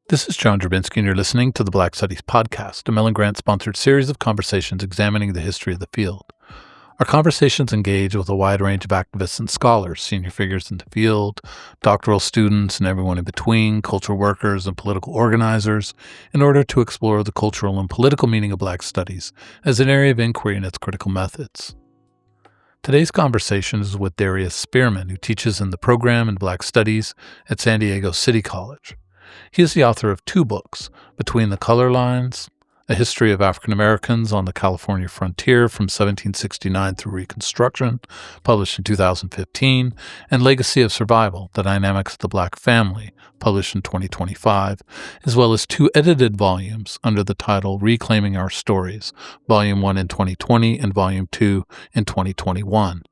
This is John Drabinski, and you're listening to the Black Studies Podcast, a Mellon Grant-sponsored series of conversations examining the history of the field. Our conversations engage with a wide range of activists and scholars, senior figures in the field, doctoral students, and everyone in between, cultural workers and political organizers, in order to explore the cultural and political meaning of Black studies as an area of inquiry and its critical methods. Today's conversation is with Darius Spearman, who teaches in the program in Black Studies at San Diego City College. He is the author of two books, Between the Color Lines, A History of African Americans on the California Frontier from 1769 through Reconstruction, published in 2015, and Legacy of Survival, The Dynamics of the Black Family, published in 2025, as well as two edited volumes under the title Reclaiming Our Stories, Volume 1 in 2020 and Volume 2 in 2021.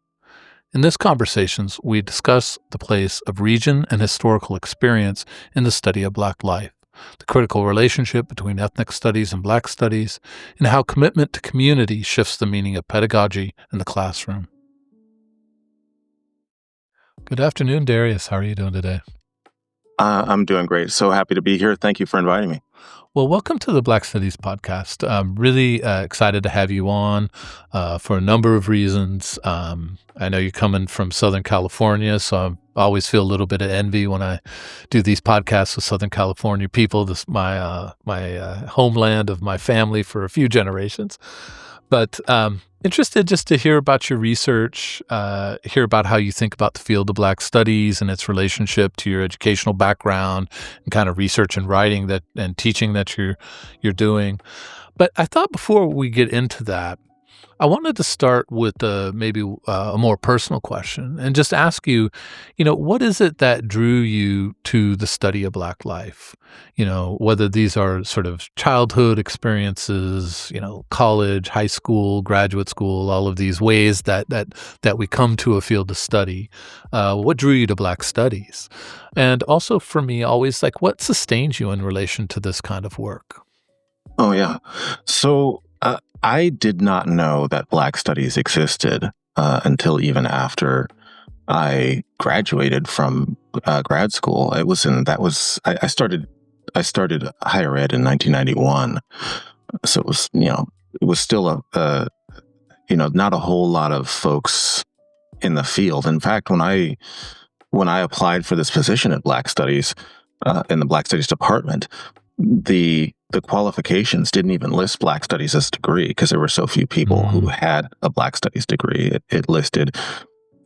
In this conversations, we discuss the place of region and historical experience in the study of Black life, the critical relationship between ethnic studies and Black studies, and how commitment to community shifts the meaning of pedagogy in the classroom. Good afternoon, Darius. How are you doing today? I'm doing great. So happy to be here. Thank you for inviting me. Well, welcome to the Black Studies Podcast. I'm really excited to have you on for a number of reasons. I know you're coming from Southern California, so I always feel a little bit of envy when I do these podcasts with Southern California people. This is my homeland of my family for a few generations. But interested just to hear about your research, hear about how you think about the field of Black studies and its relationship to your educational background and kind of research and writing that and teaching that you're doing. But I thought before we get into that, I wanted to start with maybe a more personal question and just ask you, what is it that drew you to the study of Black life? Whether these are sort of childhood experiences, college, high school, graduate school, all of these ways that we come to a field to study. What drew you to Black studies? And also for me, always what sustains you in relation to this kind of work? Oh, yeah. So I did not know that Black studies existed until even after I graduated from grad school. I started higher ed in 1991, so it was still not a whole lot of folks in the field. In fact, when I applied for this position at Black Studies in the Black Studies department, the qualifications didn't even list Black Studies as a degree because there were so few people who had a Black Studies degree. It listed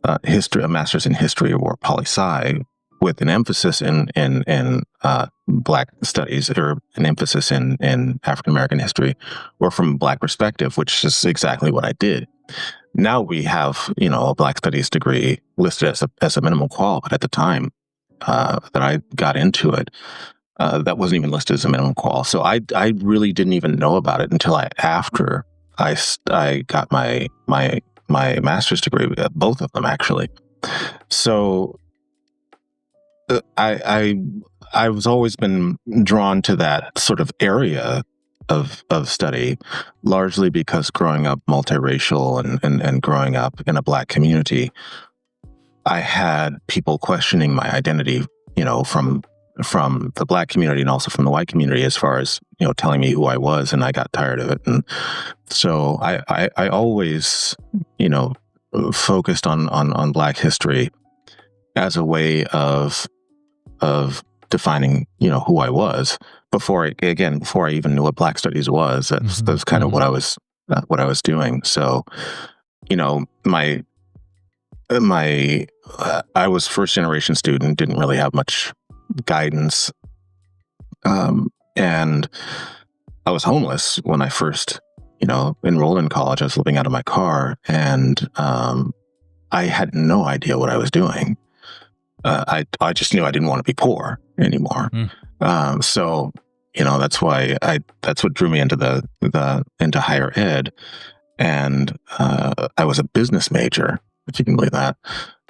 a master's in history or poli-sci with an emphasis in Black studies or an emphasis in African American history or from a Black perspective, which is exactly what I did. Now we have a Black Studies degree listed as a minimum qual, but at the time that I got into it, that wasn't even listed as a minimum qual. So I really didn't even know about it until after I got my master's degree, both of them actually. So I was always been drawn to that sort of area of study, largely because growing up multiracial and growing up in a Black community, I had people questioning my identity, from the Black community and also from the white community as far as, telling me who I was, and I got tired of it. And so I always, focused on Black history as a way of defining, who I was before I even knew what Black studies was. That's kind of what I was doing. So, I was first generation student, didn't really have much guidance. And I was homeless when I first, enrolled in college. I was living out of my car, and I had no idea what I was doing. I just knew I didn't want to be poor anymore. So, that's what drew me into into higher ed. And I was a business major, if you can believe that.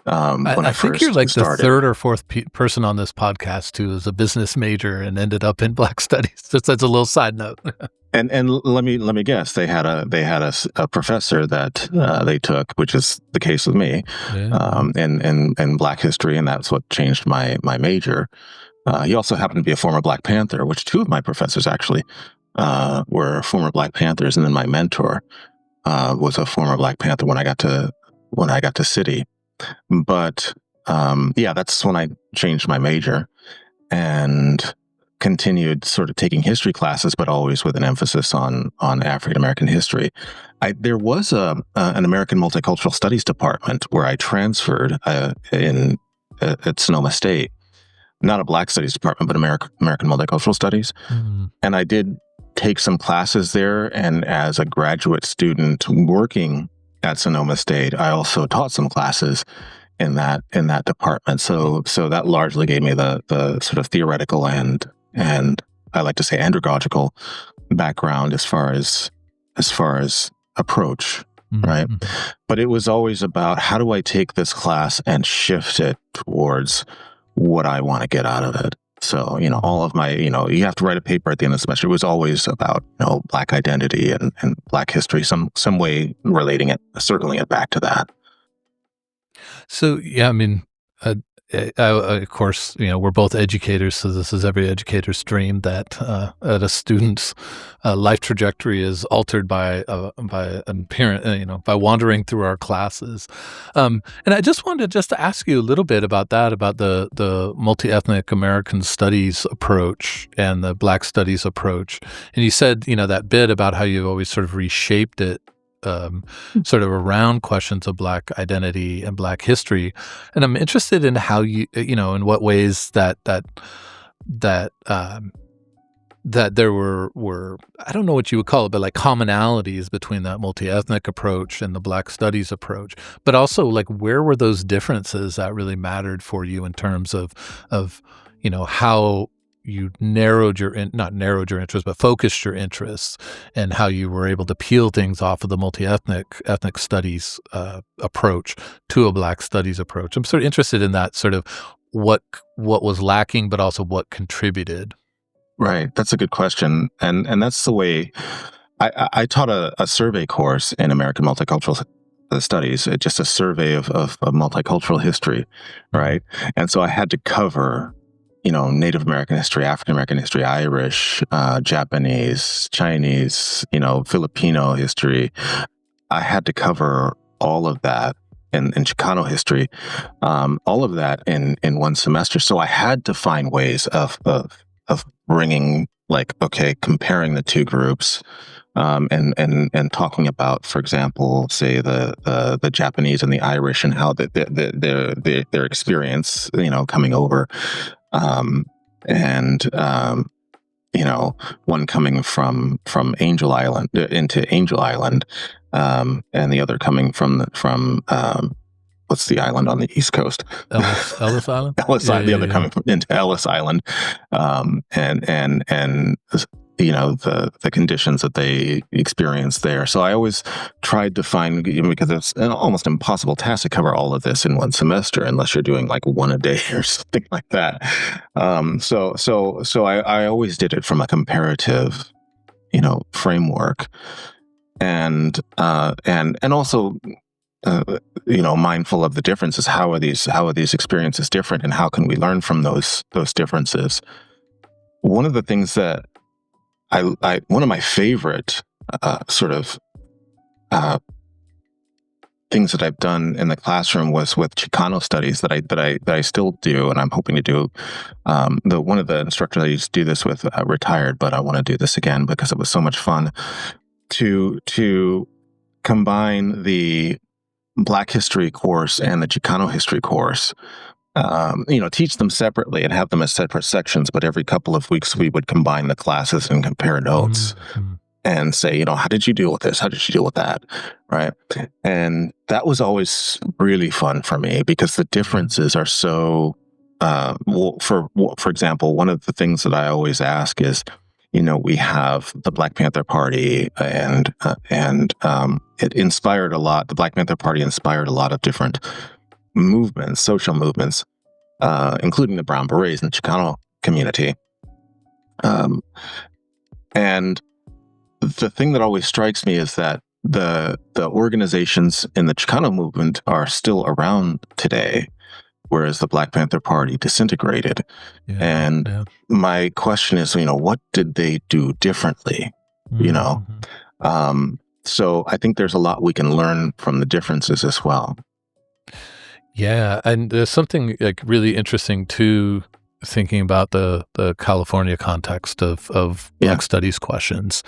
I think you're the third or fourth person on this podcast who is a business major and ended up in Black studies. Just as a little side note. And let me guess, they had a professor that they took, which is the case with me, in Black history, and that's what changed my major. He also happened to be a former Black Panther, which two of my professors actually were former Black Panthers, and then my mentor was a former Black Panther when I got to City. But yeah, that's when I changed my major and continued sort of taking history classes, but always with an emphasis on African American history. There was an American Multicultural Studies department where I transferred at Sonoma State. Not a Black Studies department, but American Multicultural Studies. Mm. And I did take some classes there. And as a graduate student working at Sonoma State, I also taught some classes in that department. So that largely gave me the sort of theoretical and I like to say andragogical background as far as approach, right? But it was always about, how do I take this class and shift it towards what I want to get out of it? So, all of my, you have to write a paper at the end of the semester. It was always about, Black identity and Black history, some way relating it, circling it back to that. So, yeah, I mean, of course, we're both educators, so this is every educator's dream that a student's life trajectory is altered by an parent, by wandering through our classes. And I just wanted to ask you a little bit about that, about the multi-ethnic American studies approach and the Black studies approach. And you said, that bit about how you've always sort of reshaped it sort of around questions of Black identity and Black history. And I'm interested in how in what ways that there were, I don't know what you would call it, but like commonalities between that multi-ethnic approach and the Black studies approach, but also like where were those differences that really mattered for you in terms of how you not narrowed your interests, but focused your interests, and how you were able to peel things off of the ethnic studies approach to a Black studies approach. I'm sort of interested in that sort of what was lacking, but also what contributed. Right. That's a good question. And that's the way I taught a survey course in American Multicultural Studies, just a survey of multicultural history. Right. And so I had to cover Native American history, African American history, Irish, Japanese, Chinese, Filipino history. I had to cover all of that in Chicano history, all of that in one semester. So I had to find ways of bringing, comparing the two groups, and talking about, for example, say the Japanese and the Irish and how their experience, coming over. One coming from Angel Island into Angel Island, and the other coming from what's the island on the East Coast? Ellis Island. The other coming into Ellis Island, and the conditions that they experience there. So I always tried to find, because it's an almost impossible task to cover all of this in one semester unless you're doing like one a day or something like that. So I always did it from a comparative, framework, and also mindful of the differences. How are these experiences different, and how can we learn from those differences? One of the things that one of my favorite things that I've done in the classroom was with Chicano studies that I still do, and I'm hoping to do. One of the instructors I used to do this with retired, but I want to do this again because it was so much fun to combine the Black history course and the Chicano history course. Teach them separately and have them as separate sections, but every couple of weeks we would combine the classes and compare notes and say, how did you deal with this? How did you deal with that? Right. And that was always really fun for me because the differences are so, for example, one of the things that I always ask is, we have the Black Panther Party, and it inspired a lot. The Black Panther Party inspired a lot of different movements, social movements, including the Brown Berets and the Chicano community. And the thing that always strikes me is that the organizations in the Chicano movement are still around today, whereas the Black Panther Party disintegrated. Yeah. And Yeah. my question is, what did they do differently? You know, Mhm. so I think there's a lot we can learn from the differences as well. Yeah, and there's something like really interesting too, thinking about the California context of Yeah. Black Studies questions,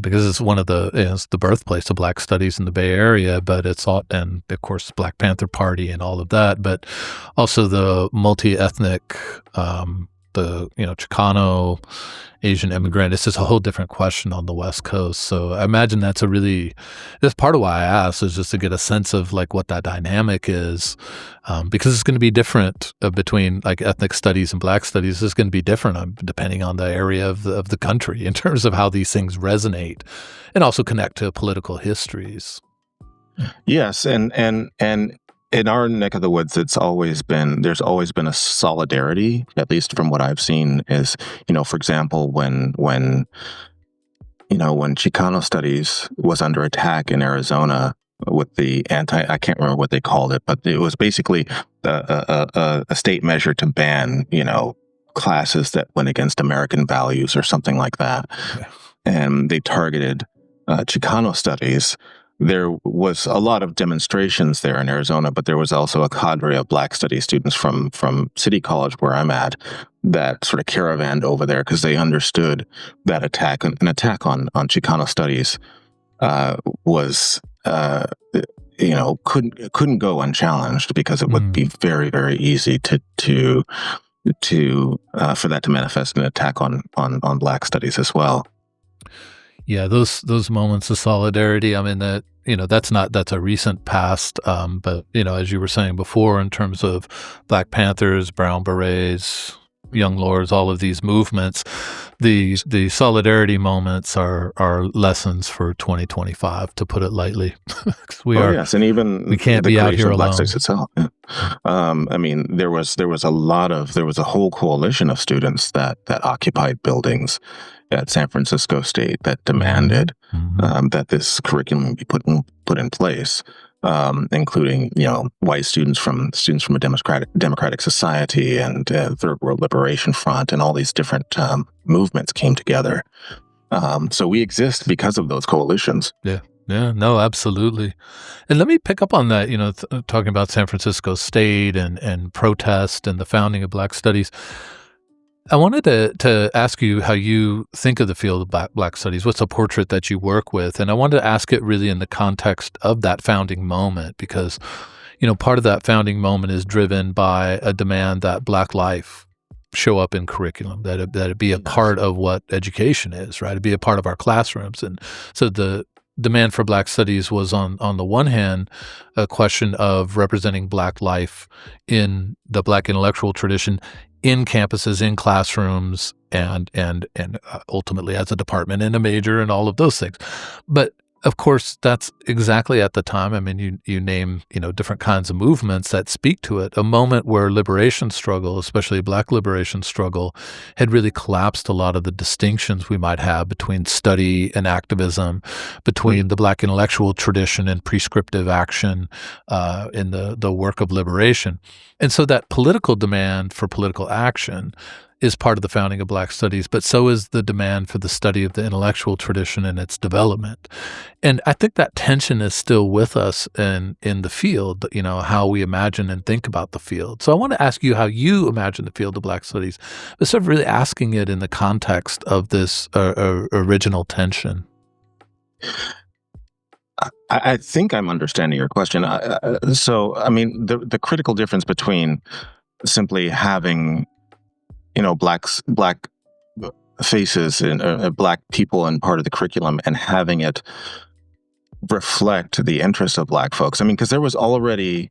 because it's one of it's the birthplace of Black Studies in the Bay Area, but it's all, and of course Black Panther Party and all of that, but also the multi-ethnic, Chicano, Asian immigrant. It's just a whole different question on the West Coast. So I imagine that's part of why I asked, is just to get a sense of like what that dynamic is, because it's going to be different between like ethnic studies and Black studies. It's going to be different depending on the area of the country in terms of how these things resonate and also connect to political histories. Yes, and in our neck of the woods, there's always been a solidarity, at least from what I've seen. Is, for example, when Chicano studies was under attack in Arizona with the I can't remember what they called it, but it was basically a state measure to ban, classes that went against American values or something like that. Yeah. And they targeted Chicano studies. There was a lot of demonstrations there in Arizona, but there was also a cadre of Black Studies students from City College, where I'm at, that sort of caravanned over there because they understood that an attack on Chicano studies was couldn't go unchallenged, because it would be very, very easy to for that to manifest an attack on Black studies as well. Yeah, those moments of solidarity. I mean, that's a recent past. But as you were saying before, in terms of Black Panthers, Brown Berets, Young Lords, all of these movements, the solidarity moments are lessons for 2025, to put it lightly. 'Cause Yes, and even we can't the be out creation here of Black alone. Studies itself. Yeah. I mean, there was a whole coalition of students that occupied buildings at San Francisco State that demanded that this curriculum be put in place, including white students from a democratic society and Third World Liberation Front, and all these different movements came together. So we exist because of those coalitions. Yeah. Yeah, no, absolutely. And let me pick up on that, talking about San Francisco State and protest and the founding of Black Studies. I wanted to ask you how you think of the field of Black Studies. What's a portrait that you work with? And I wanted to ask it really in the context of that founding moment, because, part of that founding moment is driven by a demand that Black life show up in curriculum, that it be a part of what education is, right? It'd be a part of our classrooms. And so the demand for Black Studies was on the one hand a question of representing Black life in the Black intellectual tradition, in campuses, in classrooms, and ultimately as a department and a major and all of those things. But of course, that's exactly at the time. I mean, you name, different kinds of movements that speak to it. A moment where liberation struggle, especially Black liberation struggle, had really collapsed a lot of the distinctions we might have between study and activism, between the Black intellectual tradition and prescriptive action in the work of liberation. And so that political demand for political action is part of the founding of Black Studies, but so is the demand for the study of the intellectual tradition and its development. And I think that tension is still with us in the field, how we imagine and think about the field. So I want to ask you how you imagine the field of Black Studies, but sort of really asking it in the context of this original tension. I think I'm understanding your question. So, I mean, the critical difference between simply having black faces and Black people and part of the curriculum, and having it reflect the interests of Black folks. I mean, because there was already,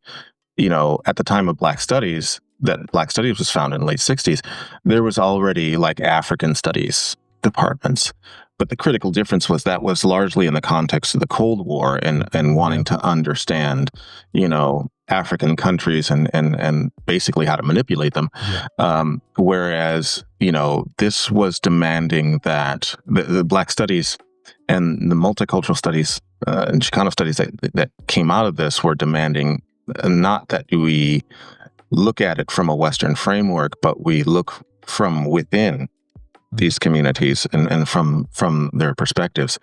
at the time of Black Studies, that Black Studies was founded in the late 60s, there was already like African studies departments. But the critical difference was that was largely in the context of the Cold War and wanting to understand, African countries and basically how to manipulate them. Whereas, this was demanding that the Black studies and the multicultural studies and Chicano studies that came out of this were demanding not that we look at it from a Western framework, but we look from within these communities and from their perspectives.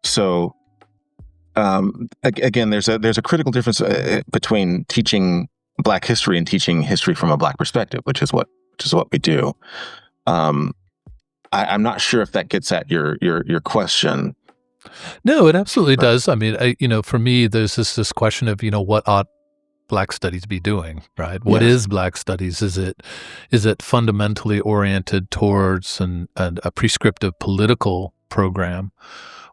So again, there's a critical difference between teaching Black history and teaching history from a Black perspective, which is what we do. I'm not sure if that gets at your question. No, it absolutely does. I mean, for me, there's this question of, what ought Black studies be doing, right? What Yes. is Black studies? Is it fundamentally oriented towards a prescriptive political program,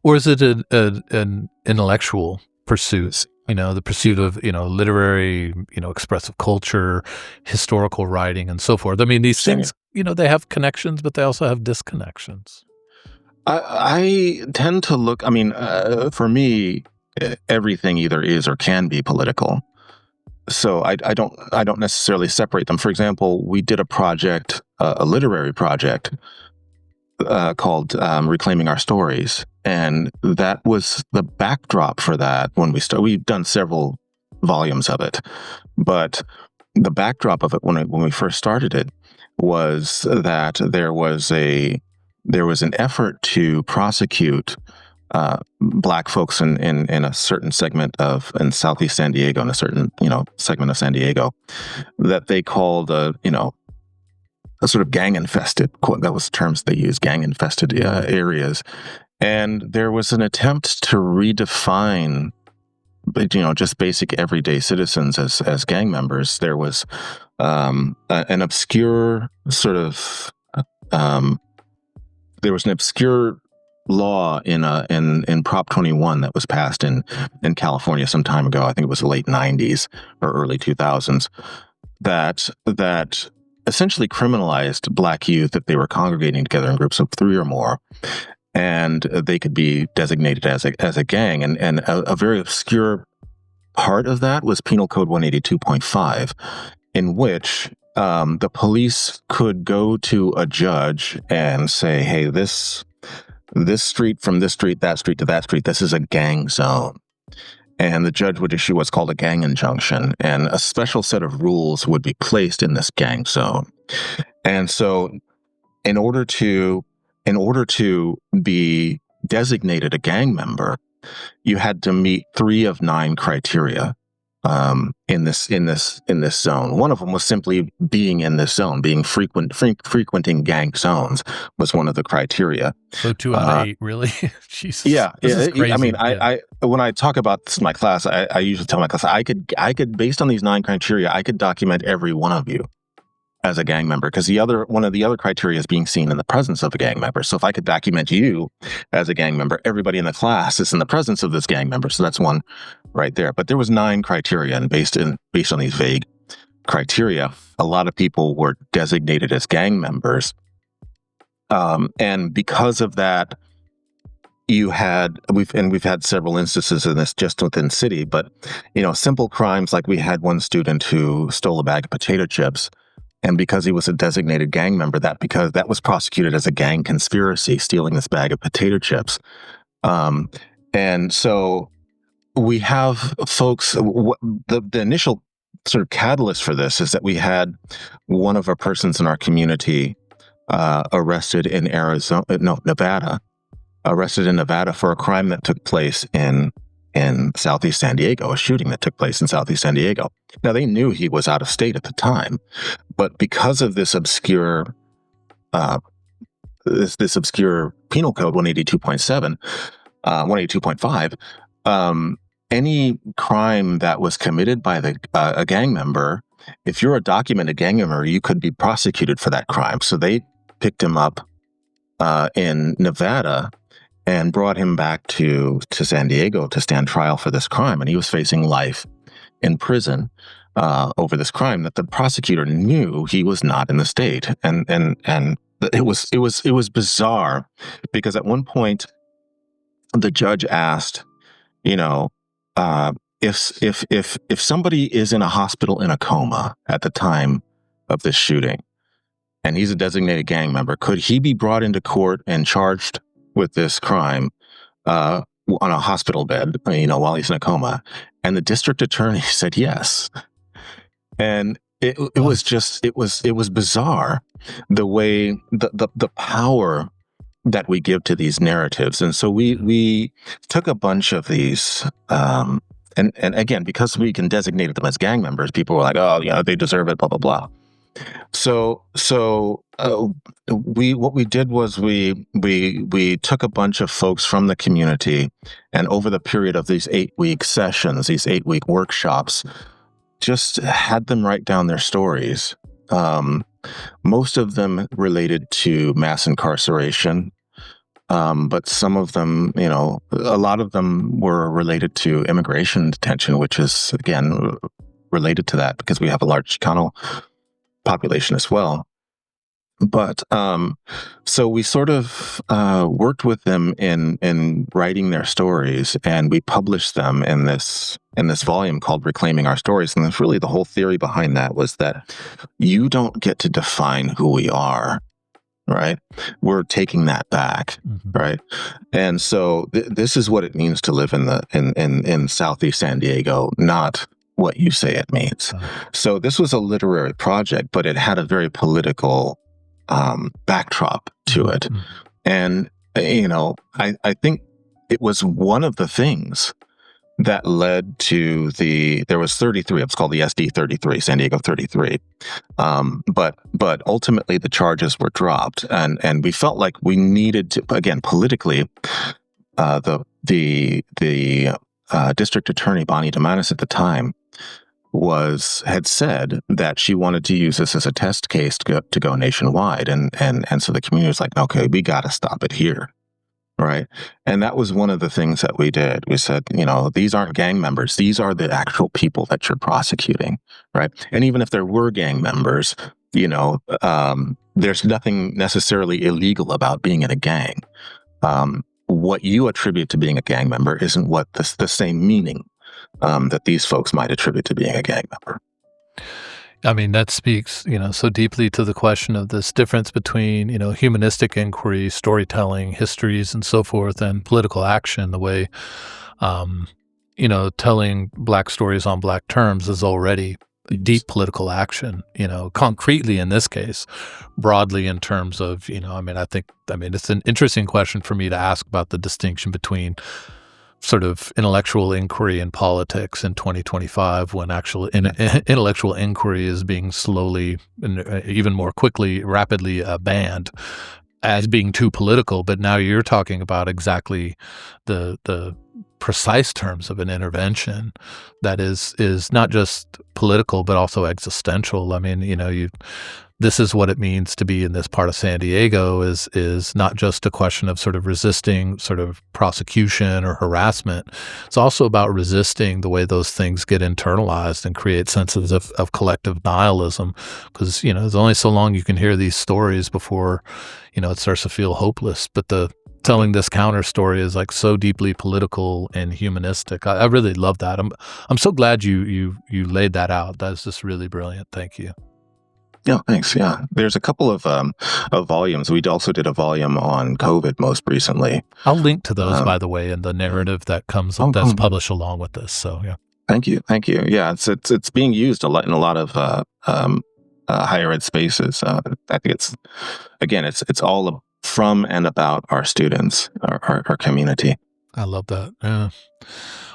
or is it an intellectual pursuit? The pursuit of literary, expressive culture, historical writing, and so forth. I mean, these things, they have connections, but they also have disconnections. I tend to look. I mean, for me, everything either is or can be political. So I don't necessarily separate them. For example, we did a project, a literary project called "Reclaiming Our Stories," and that was the backdrop for that. When we've done several volumes of it, but the backdrop of it when we first started it was that there was an effort to prosecute Black folks in a certain segment in Southeast San Diego, in a certain segment of San Diego, that they called a sort of gang infested. That was the terms they used, gang infested areas, and there was an attempt to redefine, just basic everyday citizens as gang members. There was an obscure sort of there was an obscure law in Prop 21 that was passed in California some time ago. I think it was the late 90s or early 2000s, that essentially criminalized Black youth if they were congregating together in groups of 3 or more, and they could be designated as a gang. And a very obscure part of that was Penal Code 182.5, in which the police could go to a judge and say, hey, this street, from this street, that street to that street, this is a gang zone. And the judge would issue what's called a gang injunction, and a special set of rules would be placed in this gang zone. And so in order to be designated a gang member, you had to meet 3 of 9 criteria in this zone. One of them was simply being in this zone, being frequenting gang zones was one of the criteria. So 2 out of 8, really? Jesus. Yeah, This is crazy. I mean, I when I talk about this in my class, I usually tell my class I could based on these 9 criteria, I could document every one of you as a gang member, because one of the other criteria is being seen in the presence of a gang member. So if I could document you as a gang member, everybody in the class is in the presence of this gang member. So that's one right there. But there was 9 criteria, and based on these vague criteria, a lot of people were designated as gang members. And because of that, we've had several instances of this just within city, but simple crimes, like we had one student who stole a bag of potato chips. And because he was a designated gang member, because that was prosecuted as a gang conspiracy, stealing this bag of potato chips. And so we have folks, the initial sort of catalyst for this is that we had one of our persons in our community arrested in Nevada for a crime that took place in Southeast San Diego, a shooting that took place in Southeast San Diego. Now, they knew he was out of state at the time, but because of this obscure this obscure penal code 182.7, 182.5, any crime that was committed by a gang member, if you're a documented gang member, you could be prosecuted for that crime. So they picked him up in Nevada and brought him back to San Diego to stand trial for this crime. And he was facing life in prison over this crime that the prosecutor knew he was not in the state. And it was bizarre, because at one point the judge asked, if somebody is in a hospital in a coma at the time of this shooting, and he's a designated gang member, could he be brought into court and charged with this crime on a hospital bed, while he's in a coma? And the district attorney said yes. And It was just it was bizarre the way the power that we give to these narratives. And so we took a bunch of these, and again, because we can designate them as gang members, people were like, oh, they deserve it, blah blah blah. So what we did was we took a bunch of folks from the community, and over the period of these 8-week sessions, these 8-week workshops, just had them write down their stories. Most of them related to mass incarceration, but some of them, a lot of them were related to immigration detention, which is, again, related to that because we have a large Chicano population as well. But so we sort of worked with them in writing their stories, and we published them in this volume called Reclaiming Our Stories. And that's really the whole theory behind that was that you don't get to define who we are, right? We're taking that back, right? And so this is what it means to live in Southeast San Diego, not what you say it means. So this was a literary project, but it had a very political backdrop to it. And, I think it was one of the things that led to there was 33, it's called the SD 33, San Diego 33. But ultimately the charges were dropped, and we felt like we needed to, again, politically, the district attorney, Bonnie DeManis at the time, had said that she wanted to use this as a test case to go nationwide. And so the community was like, okay, we got to stop it here. Right. And that was one of the things that we did. We said, these aren't gang members. These are the actual people that you're prosecuting. Right. And even if there were gang members, there's nothing necessarily illegal about being in a gang. What you attribute to being a gang member isn't what the same meaning that these folks might attribute to being a gang member. I mean, that speaks, so deeply to the question of this difference between, humanistic inquiry, storytelling, histories, and so forth, and political action. The way, telling Black stories on Black terms is already deep political action. Concretely in this case, broadly in terms of, it's an interesting question for me to ask about the distinction between sort of intellectual inquiry in politics in 2025, when actual intellectual inquiry is being slowly and even more quickly, rapidly banned as being too political. But now you're talking about exactly the precise terms of an intervention that is not just political but also existential. I mean, this is what it means to be in this part of San Diego is not just a question of sort of resisting sort of prosecution or harassment. It's also about resisting the way those things get internalized and create senses of collective nihilism, because, there's only so long you can hear these stories before, it starts to feel hopeless. But telling this counter story is like so deeply political and humanistic. I really love that. I'm so glad you laid that out. That's just really brilliant. Thank you. Yeah, thanks. Yeah, there's a couple of volumes. We also did a volume on COVID most recently. I'll link to those, by the way, in the narrative that comes that's published along with this. So yeah. Thank you. Yeah, it's being used a lot in a lot of higher ed spaces. I think it's all from and about our students, our community. I love that. Yeah.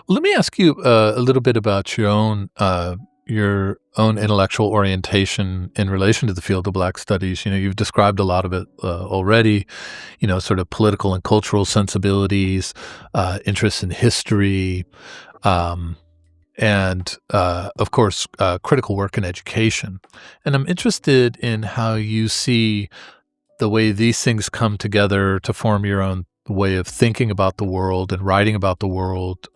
Well, let me ask you a little bit about your own intellectual orientation in relation to the field of Black studies. You've described a lot of it already, sort of political and cultural sensibilities, interest in history, and of course, critical work in education. And I'm interested in how you see the way these things come together to form your own way of thinking about the world and writing about the world.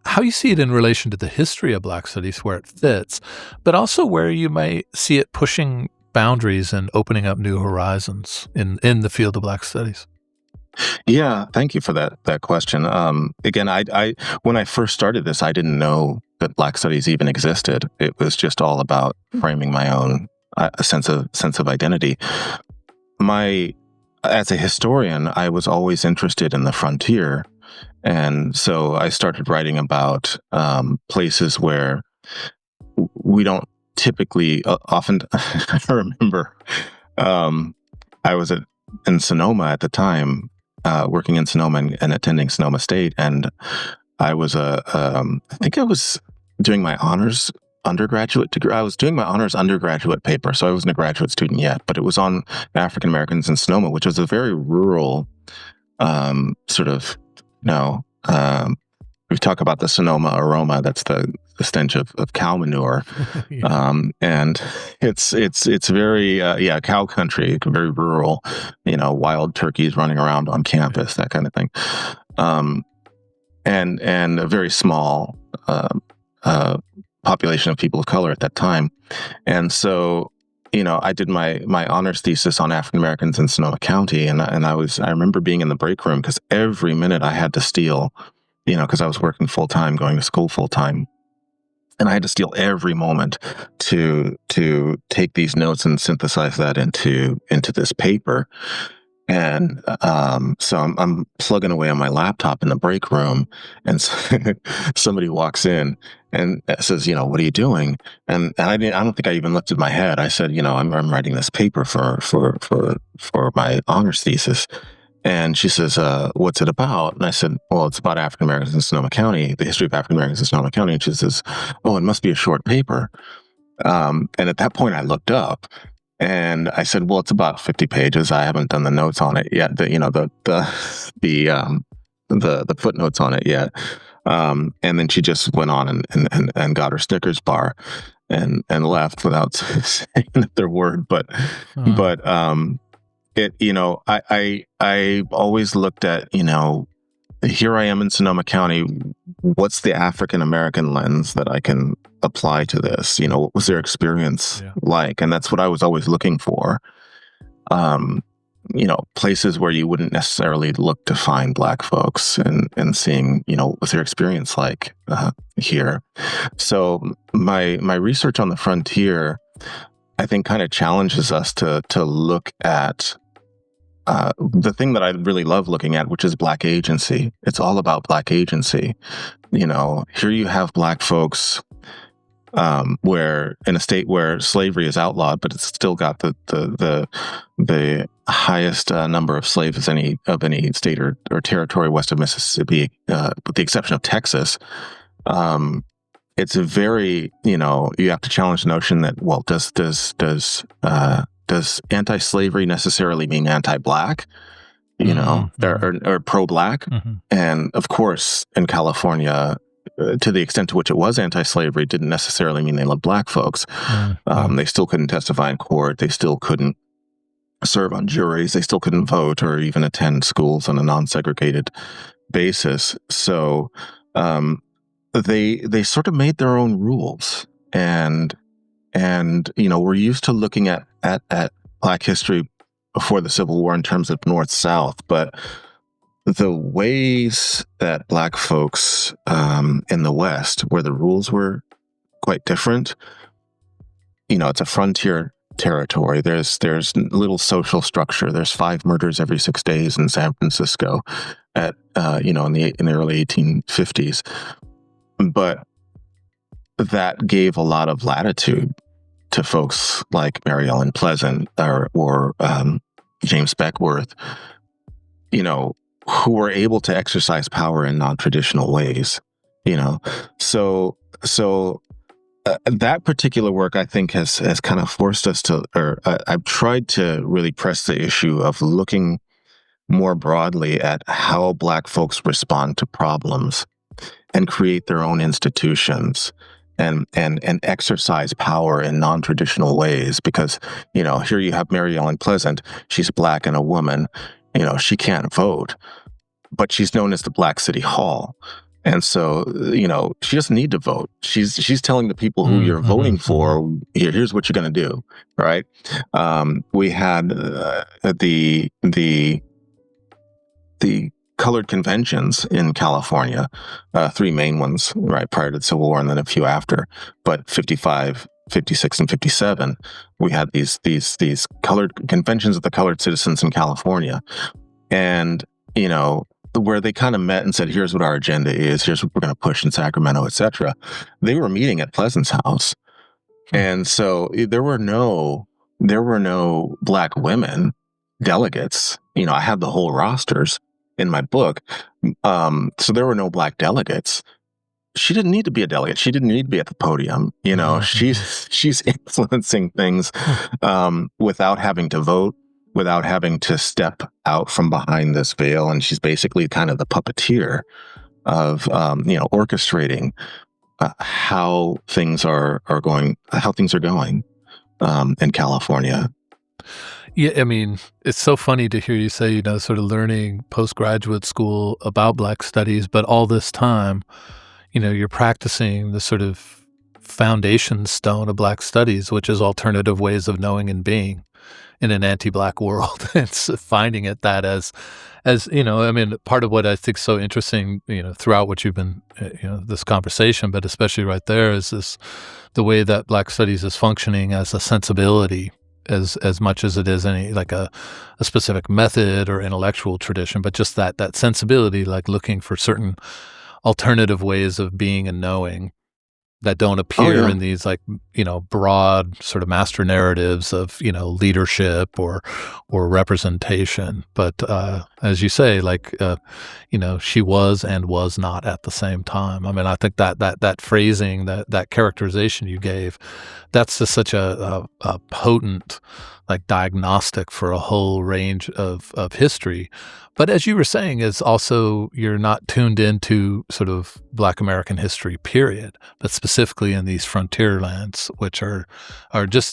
How you see it in relation to the history of Black studies, where it fits, but also where you might see it pushing boundaries and opening up new horizons in the field of Black studies. Yeah, thank you for that question. Again, I when I first started this, I didn't know that Black studies even existed. It was just all about framing my own sense of identity. As a historian, I was always interested in the frontier. And so I started writing about places where we don't typically, often, I remember, I was in Sonoma at the time, working in Sonoma and attending Sonoma State, and I was I think I was doing my honors undergraduate degree. I was doing my honors undergraduate paper, so I wasn't a graduate student yet, but it was on African Americans in Sonoma, which was a very rural, sort of, we talk about the Sonoma aroma. That's the stench of cow manure. And it's very, cow country, very rural, wild turkeys running around on campus, that kind of thing. And a very small population of people of color at that time. And so, I did my honors thesis on African Americans in Sonoma County, and I remember being in the break room because every minute I had to steal, because I was working full time, going to school full time, and I had to steal every moment to take these notes and synthesize that into this paper. And so I'm plugging away on my laptop in the break room, and somebody walks in and says, "What are you doing?" And I don't think I even lifted my head. I said, I'm writing this paper for my honors thesis." And she says, "What's it about?" And I said, "Well, it's about African Americans in Sonoma County, the history of African Americans in Sonoma County." And she says, "Oh, it must be a short paper." And at that point, I looked up and I said, "Well, it's about 50 pages. I haven't done the notes on it yet. The footnotes on it yet." And then she just went on and got her Snickers bar and left without saying another word. But I always looked at, here I am in Sonoma County. What's the African American lens that I can apply to this? What was their experience like? And that's what I was always looking for. Places where you wouldn't necessarily look to find Black folks, and seeing, what was their experience like here. So my research on the frontier, I think, kind of challenges us to look at the thing that I really love looking at, which is Black agency. It's all about Black agency. Here you have Black folks, where in a state where slavery is outlawed, but it's still got the highest number of slaves of any state or territory west of Mississippi, with the exception of Texas. It's a very, you have to challenge the notion that, well, does anti-slavery necessarily mean anti-Black, or pro-Black? And of course, in California, to the extent to which it was anti-slavery, didn't necessarily mean they loved Black folks. They still couldn't testify in court. They still couldn't serve on juries. They still couldn't vote or even attend schools on a non-segregated basis. So they sort of made their own rules, and we're used to looking at Black history before the Civil War in terms of North-South, but the ways that Black folks in the West, where the rules were quite different, it's a frontier territory. There's little social structure. There's 5 murders every 6 days in San Francisco at in the early 1850s, but that gave a lot of latitude to folks like Mary Ellen Pleasant or James Beckworth, who were able to exercise power in non-traditional ways. So that particular work, I think, has kind of forced us to, or I've tried to really press the issue of looking more broadly at how Black folks respond to problems and create their own institutions and exercise power in non-traditional ways. Because, here you have Mary Ellen Pleasant. She's Black and a woman. She can't vote, but she's known as the Black City Hall. And so, she doesn't need to vote. She's telling the people who you're voting for, here's what you're going to do, right? We had the colored conventions in California, 3 main ones, right, prior to the Civil War, and then a few after. But 55, 56, and 57, we had these colored conventions of the colored citizens in California. And, where they kind of met and said, here's what our agenda is, here's what we're going to push in Sacramento, etc. They were meeting at Pleasant's house. And so there were no Black women delegates. I had the whole rosters in my book. So there were no Black delegates. She didn't need to be a delegate. She didn't need to be at the podium. She's influencing things without having to vote, without having to step out from behind this veil. And she's basically kind of the puppeteer of orchestrating how things are going in California. Yeah, I mean, it's so funny to hear you say, sort of learning postgraduate school about Black studies, but all this time, you're practicing the sort of foundation stone of Black studies, which is alternative ways of knowing and being in an anti-Black world. It's finding it that as I mean, part of what I think is so interesting, throughout what you've been, this conversation, but especially right there is the way that Black studies is functioning as a sensibility as much as it is any like a specific method or intellectual tradition, but just that sensibility, like looking for certain alternative ways of being and knowing that don't appear in these broad sort of master narratives of leadership or representation. But as you say, she was and was not at the same time. I mean, I think that phrasing, that characterization you gave, that's just such a potent diagnostic for a whole range of history. But as you were saying, is also you're not tuned into sort of Black American history, period, but specifically in these frontier lands, which are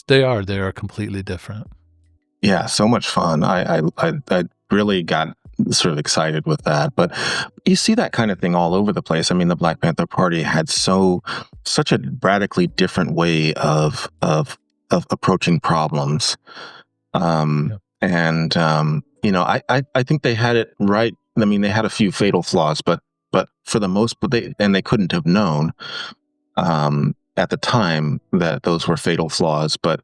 they are completely different. Yeah, so much fun. I really got sort of excited with that. But you see that kind of thing all over the place. I mean, the Black Panther Party had such a radically different way of approaching problems. And I think they had it right. I mean, they had a few fatal flaws, but for the most part, they couldn't have known at the time that those were fatal flaws. But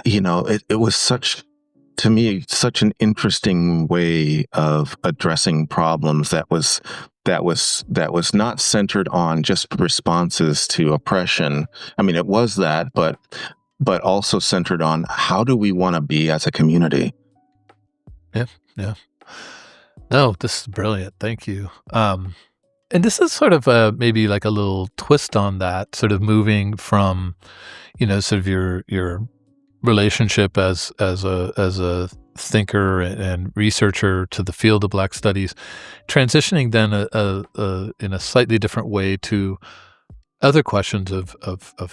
it was to me, such an interesting way of addressing problems that was not centered on just responses to oppression. I mean, it was that, but also centered on how do we want to be as a community. Yeah. No, this is brilliant. Thank you. And this is sort of maybe like a little twist on that, sort of moving from, sort of your relationship as a thinker and researcher to the field of Black studies, transitioning then in a slightly different way to other questions of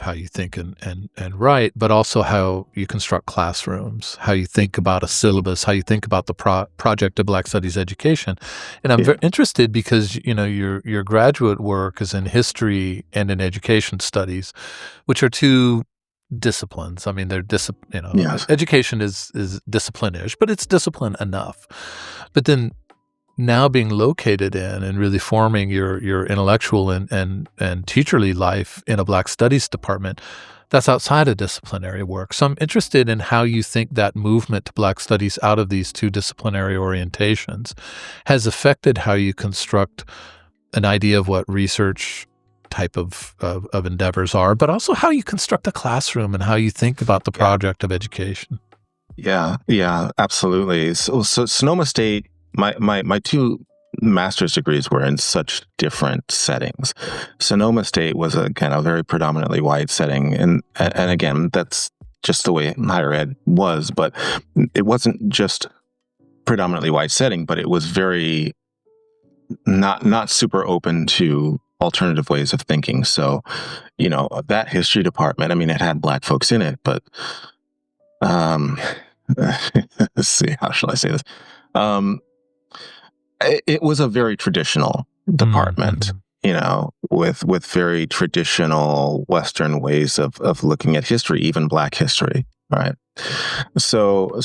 how you think and write, but also how you construct classrooms, how you think about a syllabus, how you think about the project of Black Studies education. And I'm very interested because, your graduate work is in history and in education studies, which are two disciplines. I mean, they're Yes. Education is discipline-ish, but it's discipline enough. But then now being located in and really forming your intellectual and teacherly life in a Black Studies department, that's outside of disciplinary work. So I'm interested in how you think that movement to Black Studies out of these two disciplinary orientations has affected how you construct an idea of what research type of endeavors are, but also how you construct a classroom and how you think about the project of education. Yeah, absolutely. So Sonoma State, my two master's degrees were in such different settings. Sonoma State was a very predominantly white setting, and again, that's just the way higher ed was. But it wasn't just predominantly white setting, but it was very not super open to alternative ways of thinking. So, that history department, I mean, it had Black folks in it, but let's see, how shall I say this? It was a very traditional department, with very traditional Western ways of looking at history, even Black history, right? So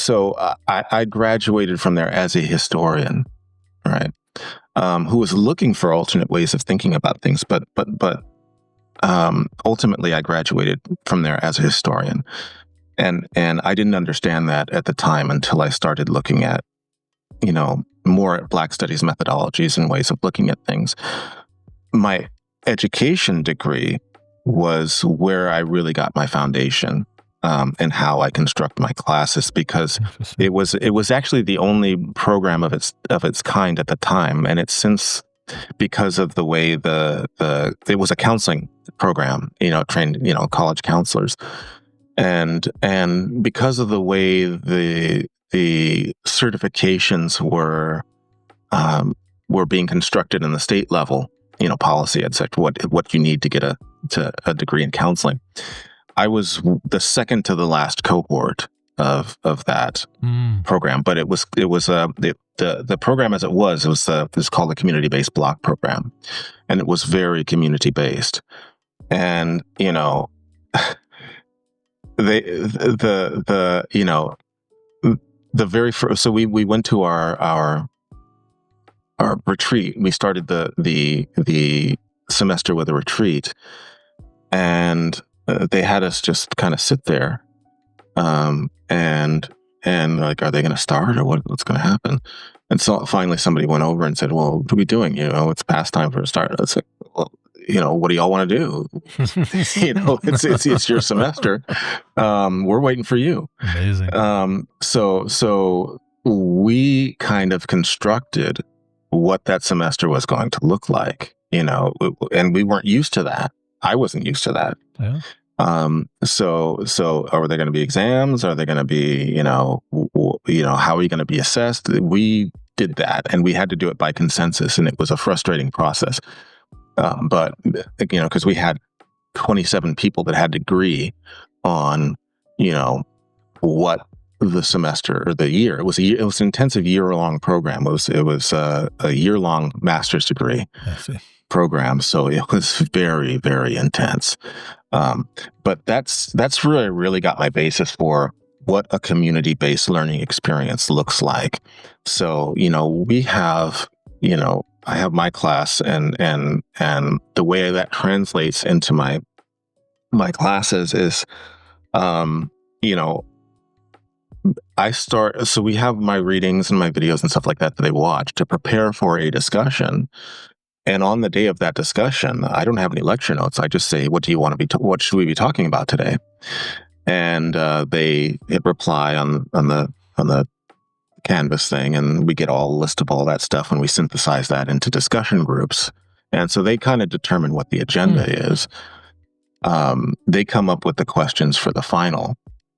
I graduated from there as a historian, right? Who was looking for alternate ways of thinking about things, but ultimately I graduated from there as a historian, and I didn't understand that at the time until I started looking at, more at Black studies methodologies and ways of looking at things. My education degree was where I really got my foundation, and how I construct my classes, because it was actually the only program of its kind at the time, and it's since, because of the way it was a counseling program, trained college counselors, and because of the way the certifications were being constructed in the state level, policy, etc. What you need to get a degree in counseling. I was the second to the last cohort of that program, but it was the program as it was called the community-based block program, and it was very community-based. And the very first, so we went to our retreat. We started the semester with a retreat, and they had us just kind of sit there, and like, are they going to start, or what's going to happen? And so finally somebody went over and said, well, what are we doing? It's past time for a start. It's like, well, what do y'all want to do? It's your semester. We're waiting for you. Amazing. So we kind of constructed what that semester was going to look like, and we weren't used to that. I wasn't used to that. Yeah. So are there going to be exams? Are there going to be, how are you going to be assessed? We did that, and we had to do it by consensus, and it was a frustrating process. But because we had 27 people that had to agree on, what the semester or the year. It was an intensive year-long program. It was a year-long master's degree program. So it was very, very intense. But that's really got my basis for what a community-based learning experience looks like. So, we have, I have my class, and the way that translates into my classes is, so we have my readings and my videos and stuff like that they watch to prepare for a discussion. And on the day of that discussion, I don't have any lecture notes. I just say, what what should we be talking about today? And they hit reply on the Canvas thing, and we get a list of all that stuff, and we synthesize that into discussion groups. And so they kind of determine what the agenda is. They come up with the questions for the final,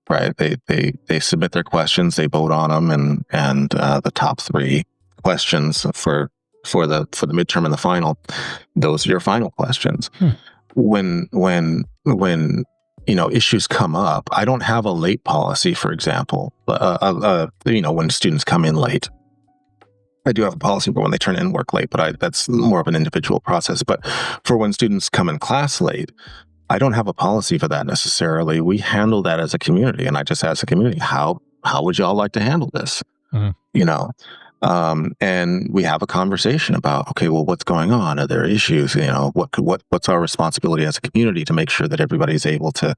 right? They submit their questions, they vote on them, and the top 3 questions for the midterm and the final, those are your final questions. When issues come up, I don't have a late policy, for example. When students come in late, I do have a policy for when they turn in work late, but that's more of an individual process. But for when students come in class late, I don't have a policy for that necessarily. We handle that as a community, and I just ask the community, how would y'all like to handle this? And we have a conversation about, okay, well, what's going on? Are there issues? What's our responsibility as a community to make sure that everybody's able to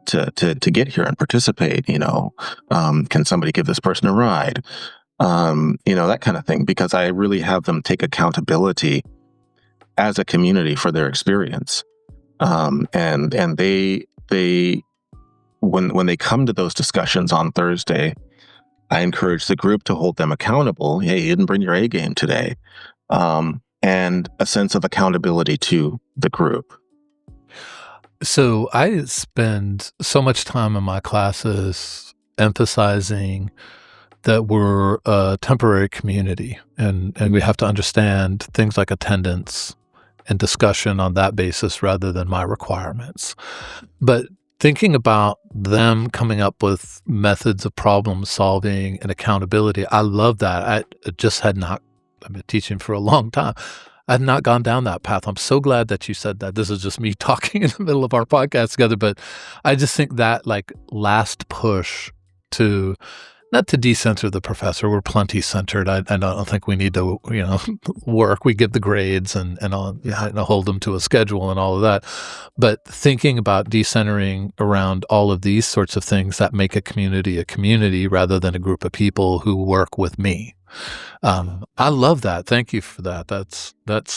get here and participate? Can somebody give this person a ride? That kind of thing, because I really have them take accountability as a community for their experience. And they when they come to those discussions on Thursday, I encourage the group to hold them accountable. Hey, you didn't bring your A game today. And a sense of accountability to the group. So I spend so much time in my classes emphasizing that we're a temporary community, and we have to understand things like attendance and discussion on that basis rather than my requirements. But thinking about them coming up with methods of problem solving and accountability, I love that. I just had not, I've been teaching for a long time. I had not gone down that path. I'm so glad that you said that. This is just me talking in the middle of our podcast together, but I just think that last push to, not to decenter the professor, we're plenty centered. I don't think we need to, work. We give the grades and hold them to a schedule and all of that. But thinking about decentering around all of these sorts of things that make a community rather than a group of people who work with me. I love that. Thank you for that.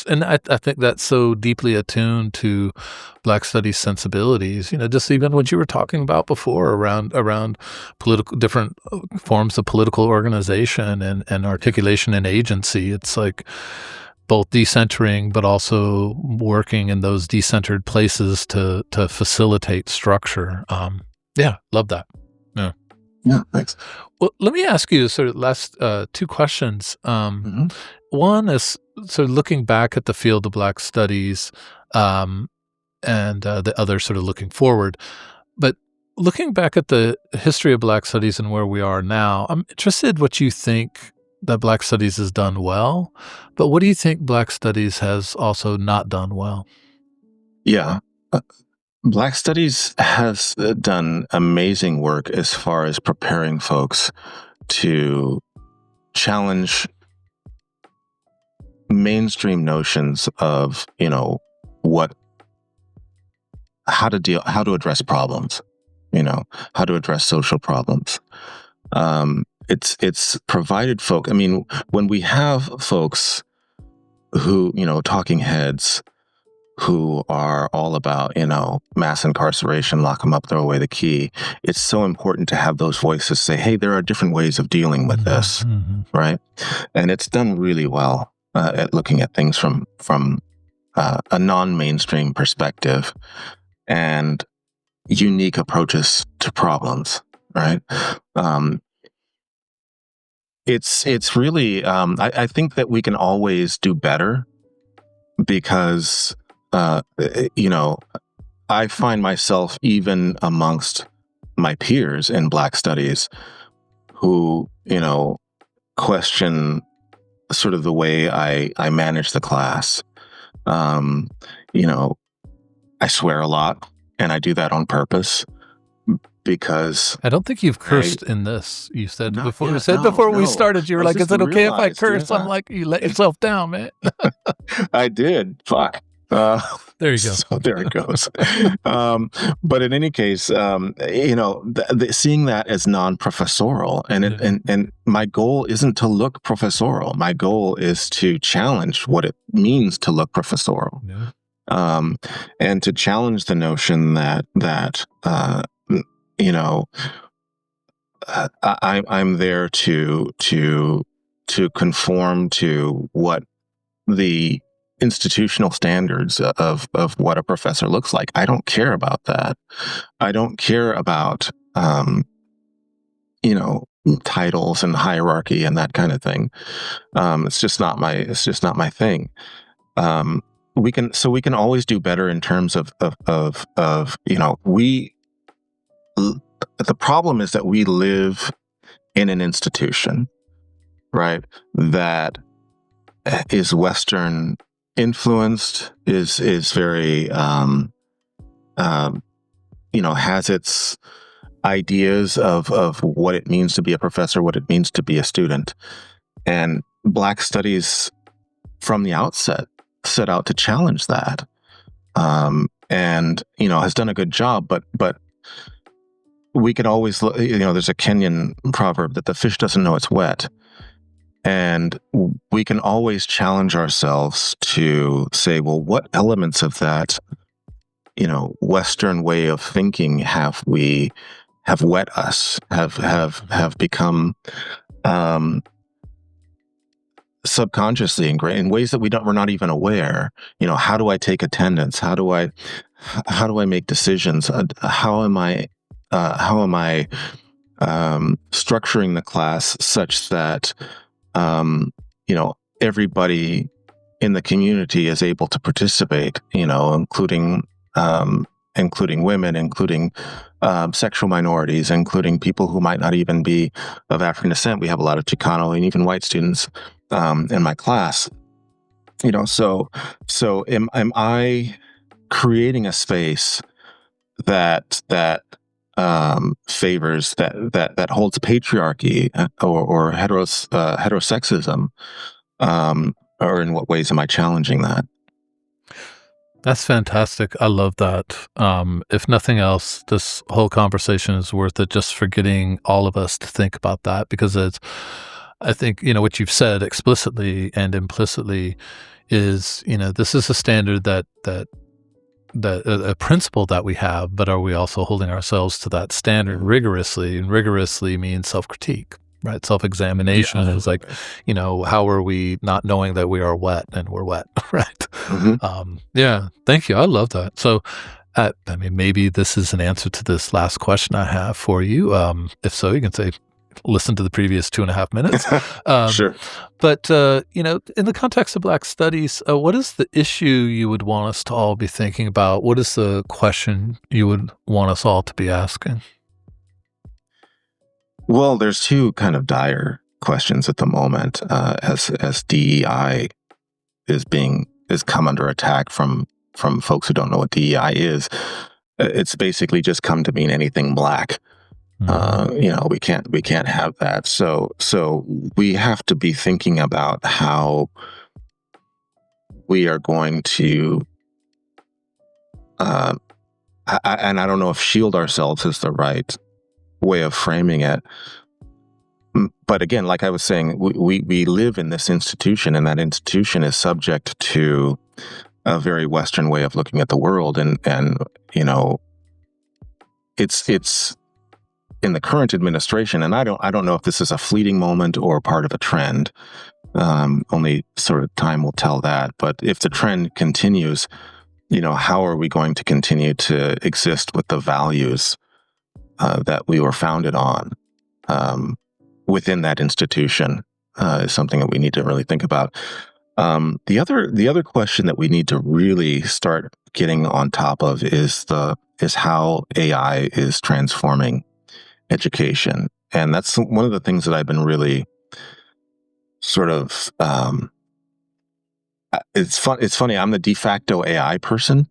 And I think that's so deeply attuned to Black studies sensibilities. Just even what you were talking about before around different forms of political organization and articulation and agency. It's like both decentering, but also working in those decentered places to facilitate structure. Yeah, love that. Yeah. Yeah, thanks. Well, let me ask you sort of last two questions. Mhm. One is sort of looking back at the field of Black studies, um, and the other sort of looking forward. But looking back at the history of Black studies and where we are now, I'm interested what you think that Black studies has done well, but what do you think Black studies has also not done well? Yeah. Uh, Black Studies has done amazing work as far as preparing folks to challenge mainstream notions of, what how to address problems, how to address social problems. It's provided folk. I mean, when we have folks who, talking heads who are all about, mass incarceration, lock them up, throw away the key. It's so important to have those voices say, hey, there are different ways of dealing with this, Mhm. right? And it's done really well at looking at things from a non-mainstream perspective and unique approaches to problems, right? Um, it's really I think that we can always do better because you know I find myself even amongst my peers in Black studies who, question sort of the way I manage the class. Um, you know, I swear a lot, and I do that on purpose because I don't think you've I cursed in this. You said not before. You yet. said No, before we no. started, you I were was like, "Is just it okay if I realized, curse?" I'm yeah, like, "You let yourself down, man." I did. Fuck. Uh, There you go. so there it goes. But in any case, seeing that as non-professorial, and Yeah. and my goal isn't to look professorial. My goal is to challenge what it means to look professorial, Yeah. um, and to challenge the notion that you know I'm there to conform to what the institutional standards of what a professor looks like. I don't care about that. I don't care about you know titles and hierarchy and that kind of thing. It's just not my thing. Um, we can always do better in terms of we. The problem is that we live in an institution, right? That is Western influenced, is very has its ideas of what it means to be a professor, what it means to be a student. And Black studies from the outset set out to challenge that. And has done a good job, but we can always there's a Kenyan proverb that the fish doesn't know it's wet. And we can always challenge ourselves to say, well, what elements of that, Western way of thinking have wet us, have become um, subconsciously ingrained in ways that we're not even aware. How do I take attendance? How do I make decisions? How am I structuring the class such that everybody in the community is able to participate, including women, including sexual minorities, including people who might not even be of African descent. We have a lot of Chicano and even white students in my class. So am I creating a space that favors that holds patriarchy or heterosexism, or in what ways am I challenging that? That's fantastic. I love that. If nothing else, this whole conversation is worth it just for getting all of us to think about that because I think, what you've said explicitly and implicitly is, this is a standard that a principle that we have, but are we also holding ourselves to that standard rigorously? And rigorously means self-critique, right? Self-examination is like, how are we not knowing that we are wet and we're wet, right? Yeah, thank you. I love that. So, maybe this is an answer to this last question I have for you. If so, you can say, listen to the previous 2.5 minutes. Sure. But, in the context of Black studies, what is the issue you would want us to all be thinking about? What is the question you would want us all to be asking? Well, there's two kind of dire questions at the moment, as DEI is come under attack from folks who don't know what DEI is. It's basically just come to mean anything Black. We can't have that. So we have to be thinking about how we are going to, and I don't know if shield ourselves is the right way of framing it. But again, like I was saying, we live in this institution, and that institution is subject to a very Western way of looking at the world, and it's in the current administration, and I don't know if this is a fleeting moment or part of a trend. Only sort of time will tell that. But if the trend continues, how are we going to continue to exist with the values that we were founded on within that institution? Is something that we need to really think about. The other question that we need to really start getting on top of is how AI is transforming education. And that's one of the things that I've been really sort of, it's funny, I'm the de facto AI person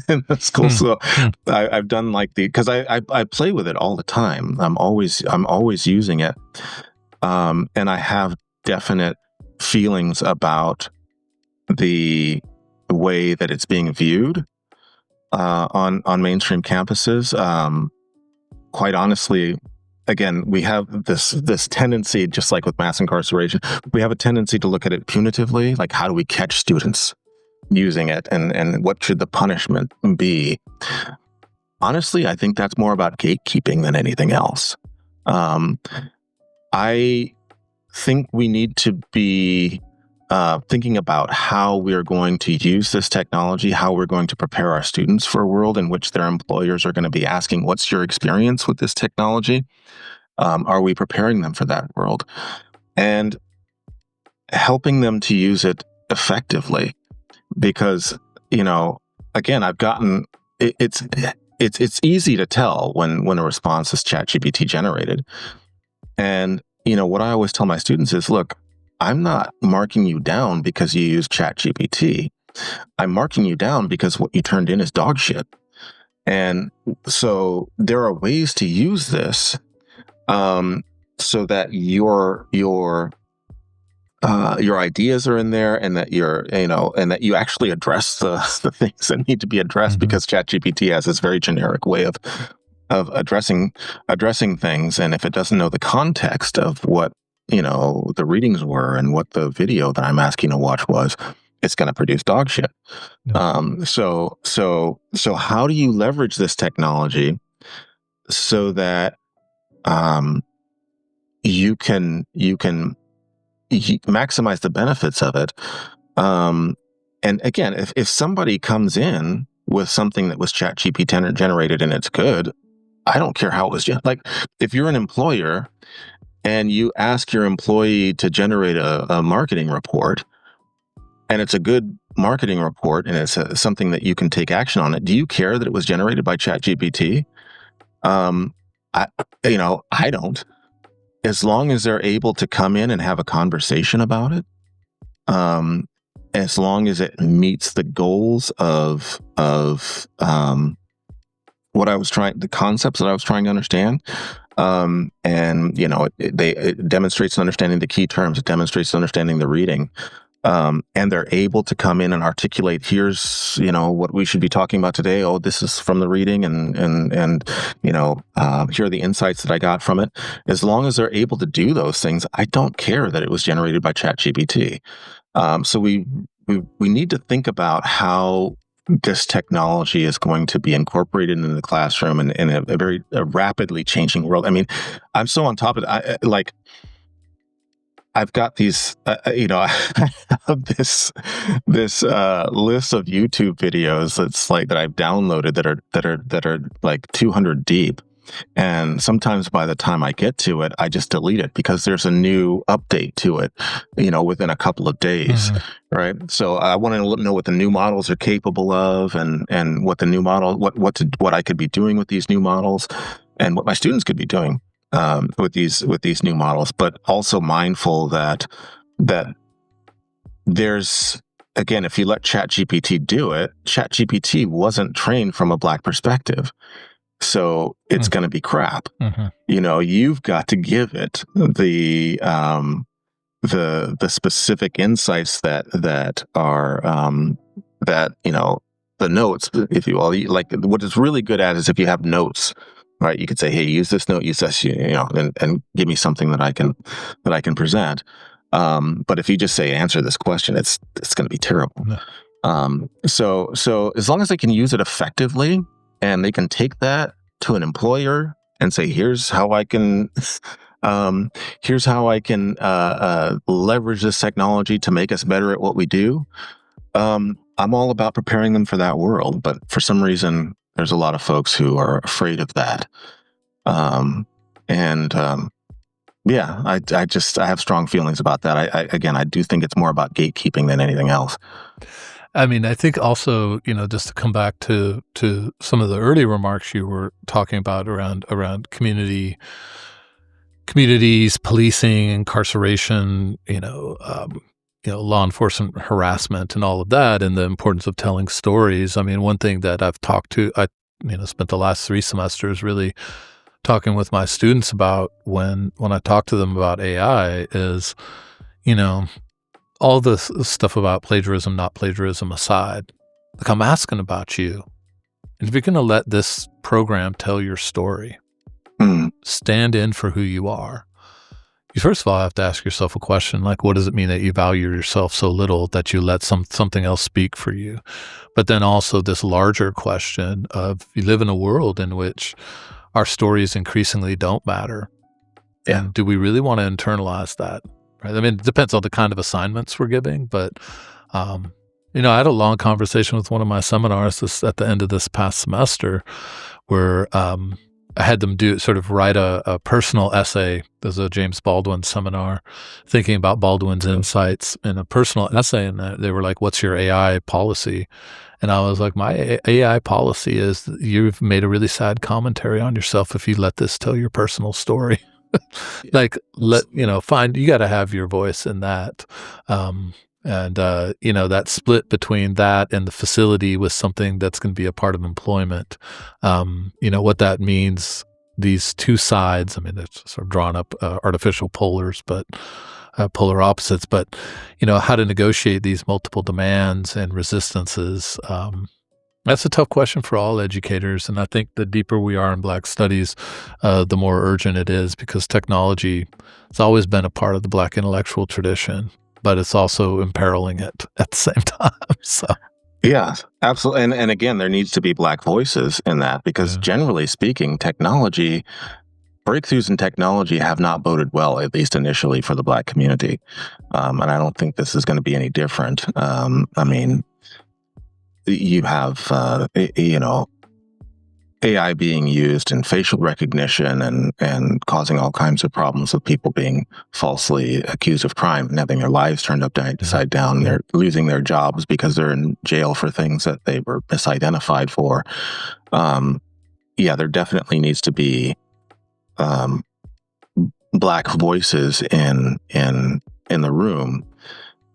in the school. So I've done because I play with it all the time. I'm always using it. And I have definite feelings about the way that it's being viewed on mainstream campuses. Quite honestly, again, we have this tendency, just like with mass incarceration, we have a tendency to look at it punitively, like how do we catch students using it, and what should the punishment be? Honestly, I think that's more about gatekeeping than anything else. I think we need to be thinking about how we're going to use this technology, how we're going to prepare our students for a world in which their employers are going to be asking, what's your experience with this technology? Are we preparing them for that world? And helping them to use it effectively. Because, again, I've gotten, it's easy to tell when a response is ChatGPT generated. And, what I always tell my students is, look, I'm not marking you down because you use ChatGPT. I'm marking you down because what you turned in is dog shit. And so there are ways to use this so that your ideas are in there, and that and that you actually address the things that need to be addressed, because ChatGPT has this very generic way of addressing things. And if it doesn't know the context of what the readings were and what the video that I'm asking to watch was, it's going to produce dog shit. So how do you leverage this technology so that you can maximize the benefits of it? And again, if somebody comes in with something that was ChatGPT generated and it's good, I don't care how it was like, if you're an employer and you ask your employee to generate a marketing report, and it's a good marketing report, and it's something that you can take action on it, do you care that it was generated by ChatGPT? I don't. As long as they're able to come in and have a conversation about it, as long as it meets the goals of the concepts that I was trying to understand. And it demonstrates understanding the key terms. It demonstrates understanding the reading. and they're able to come in and articulate, here's, what we should be talking about today. Oh, this is from the reading, and here are the insights that I got from it. As long as they're able to do those things, I don't care that it was generated by ChatGPT. So we need to think about how this technology is going to be incorporated into the classroom in a very rapidly changing world. I mean, I'm so on top of it. I've got these, I have this list of YouTube videos that's like that I've downloaded that are like 200 deep, and sometimes by the time I get to it, I just delete it because there's a new update to it, within a couple of days, right? So I want to know what the new models are capable of, and what the new model, what I could be doing with these new models, and what my students could be doing with these new models, but also mindful that there's, again, if you let ChatGPT do it, ChatGPT wasn't trained from a Black perspective, so it's going to be crap. You've got to give it the specific insights that are the notes, if you will. Like, what it's really good at is if you have notes. Right, you could say, "Hey, use this note, use this, and give me something that I can present." But if you just say, "Answer this question," it's going to be terrible. So as long as they can use it effectively, and they can take that to an employer and say, "Here's how I can, leverage this technology to make us better at what we do." I'm all about preparing them for that world, but for some reason, there's a lot of folks who are afraid of that. Yeah, I have strong feelings about that. I do think it's more about gatekeeping than anything else. I mean, I think also, just to come back to some of the early remarks you were talking about around communities, policing, incarceration, law enforcement harassment and all of that, and the importance of telling stories. I mean, one thing that I've spent the last 3 semesters really talking with my students about when I talk to them about AI is, all this stuff about plagiarism, not plagiarism aside, like, I'm asking about you. And if you're going to let this program tell your story, stand in for who you are. You first of all have to ask yourself a question like, what does it mean that you value yourself so little that you let something else speak for you? But then also this larger question of, you live in a world in which our stories increasingly don't matter. Yeah. And do we really want to internalize that? Right? I mean, it depends on the kind of assignments we're giving, but I had a long conversation with one of my seminars at the end of this past semester where I had them write a personal essay. There's a James Baldwin seminar thinking about Baldwin's insights in a personal essay. And they were like, what's your AI policy? And I was like, my AI policy is that you've made a really sad commentary on yourself if you let this tell your personal story. Like, you got to have your voice in that. That split between that and the facility with something that's going to be a part of employment, what that means, these two sides, I mean, it's sort of drawn up artificial polar opposites, but, how to negotiate these multiple demands and resistances. That's a tough question for all educators. And I think the deeper we are in Black studies, the more urgent it is, because technology has always been a part of the Black intellectual tradition, but it's also imperiling it at the same time. So, yeah, absolutely. And again, there needs to be Black voices in that, because generally speaking, breakthroughs in technology have not boded well, at least initially, for the Black community. And I don't think this is going to be any different. I mean, you have, AI being used in facial recognition and causing all kinds of problems with people being falsely accused of crime and having their lives turned upside down. They're losing their jobs because they're in jail for things that they were misidentified for. There definitely needs to be Black voices in the room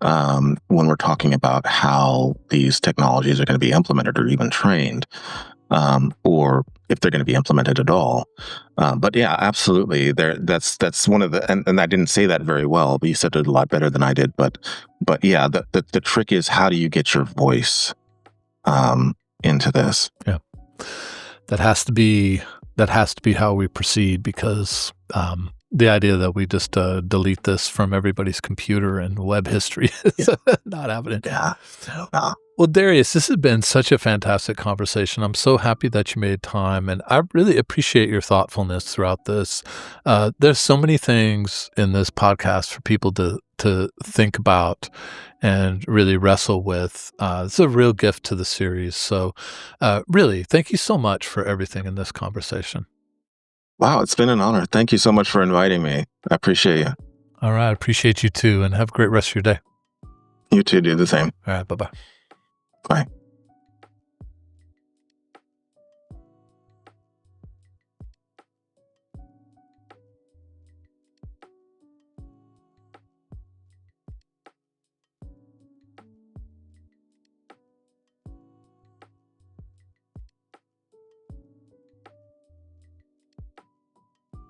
when we're talking about how these technologies are going to be implemented or even trained. Or if they're going to be implemented at all. But yeah, absolutely. That's one of the, and I didn't say that very well, but you said it a lot better than I did. But yeah, the trick is, how do you get your voice into this? Yeah, that has to be how we proceed, because the idea that we just delete this from everybody's computer and web history is not happening. Yeah. Well, Darius, this has been such a fantastic conversation. I'm so happy that you made time, and I really appreciate your thoughtfulness throughout this. There's so many things in this podcast for people to think about and really wrestle with. It's a real gift to the series. So really, thank you so much for everything in this conversation. Wow, it's been an honor. Thank you so much for inviting me. I appreciate you. All right. I appreciate you too, and have a great rest of your day. You too, do the same. All right. Bye-bye. Bye.